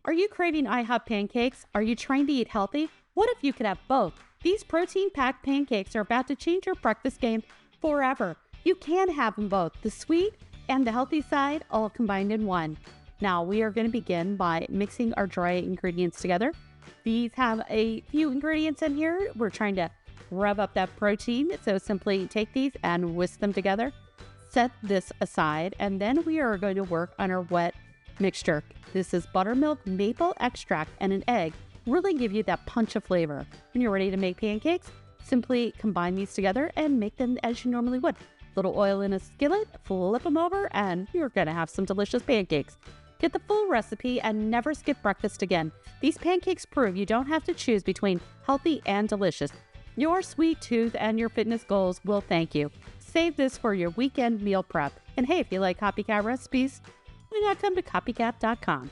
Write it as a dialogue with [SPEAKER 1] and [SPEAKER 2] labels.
[SPEAKER 1] Are you craving IHOP pancakes? Are you trying to eat healthy? What if you could have both? These protein-packed pancakes are about to change your breakfast game forever. You can have them both, the sweet and the healthy side, all combined in one. Now, we are going to begin by mixing our dry ingredients together. These have a few ingredients in here. We're trying to rev up that protein, so simply take these and whisk them together. Set this aside, and then we are going to work on our wet mixture. This is buttermilk, maple extract, and an egg. Really give you that punch of flavor. When you're ready to make pancakes, simply combine these together and make them as you normally would. Little oil in a skillet, flip them over, and you're going to have some delicious pancakes. Get the full recipe and never skip breakfast again. These pancakes prove you don't have to choose between healthy and delicious. Your sweet tooth and your fitness goals will thank you. Save this for your weekend meal prep. And hey, if you like copycat recipes, why not come to copycat.com?